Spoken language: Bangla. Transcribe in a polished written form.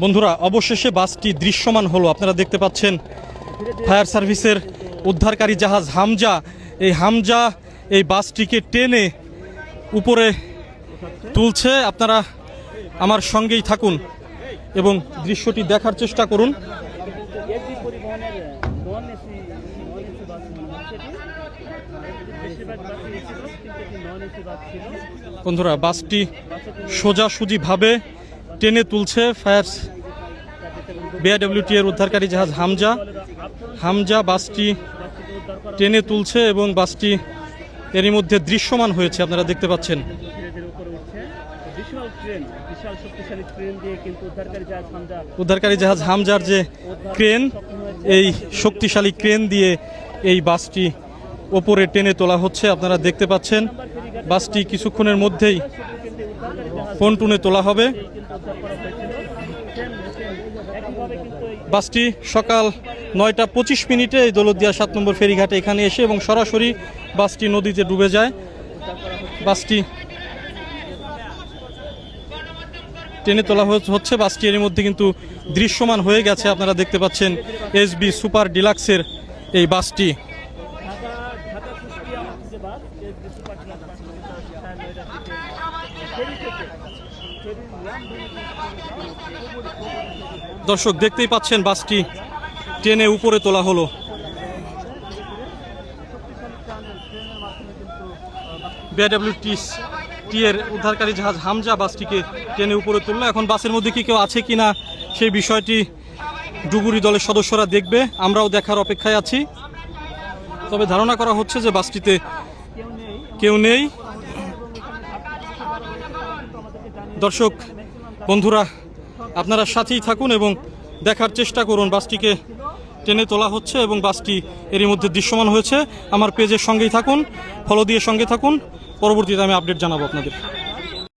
বন্ধুরা অবশেষে বাসটি দৃশ্যমান হলো। আপনারা দেখতে পাচ্ছেন ফায়ার সার্ভিসের উদ্ধারকারী জাহাজ হামজা এই বাসটিকে টেনে উপরে তুলছে। আপনারা আমার সঙ্গেই থাকুন এবং দৃশ্যটি দেখার চেষ্টা করুন। বন্ধুরা বাসটি সোজাসুজিভাবে টেনে তুলছে ফায়ার বিআইডব্লিউটি এর উদ্ধারকারী জাহাজ হামজা বাসটি টেনে তুলছে এবং বাসটি এরই মধ্যে দৃশ্যমান হয়েছে। আপনারা দেখতে পাচ্ছেন উদ্ধারকারী জাহাজ হামজার যে ক্রেন, এই শক্তিশালী ক্রেন দিয়ে এই বাসটি ওপরে টেনে তোলা হচ্ছে। আপনারা দেখতে পাচ্ছেন বাসটি কিছুক্ষণের মধ্যেই পন্টুনে তোলা হবে। বাসটি সকাল 9:25 এই দৌলতদিয়া 7 নম্বর ফেরিঘাটে এখানে এসে এবং সরাসরি বাসটি নদীতে ডুবে যায়। বাসটি টেনে তোলা হচ্ছে। বাসটি এর মধ্যে কিন্তু দৃশ্যমান হয়ে গেছে। আপনারা দেখতে পাচ্ছেন এসবি সুপার ডিলাক্সের এই বাসটি। দর্শক দেখতেই পাচ্ছেন বাসটি টেনে উপরে তোলা হলো। বিআইডব্লিউটি এর উদ্ধারকারী জাহাজ হামজা বাসটিকে টেনে উপরে তুললো। এখন বাসের মধ্যে কি কেউ আছে কিনা সেই বিষয়টি ডুবুরি দলের সদস্যরা দেখবে, আমরাও দেখার অপেক্ষায় আছি। তবে ধারণা করা হচ্ছে যে বাসটিতে কেউ নেই। দর্শক বন্ধুরা আপনারা সাথেই থাকুন এবং দেখার চেষ্টা করুন। বাসটিকে টেনে তোলা হচ্ছে এবং বাসটি এরই মধ্যে দৃশ্যমান হয়েছে। আমার পেজের সঙ্গেই থাকুন, ফলো দিয়ে সঙ্গে থাকুন। পরবর্তীতে আমি আপডেট জানাবো আপনাদের।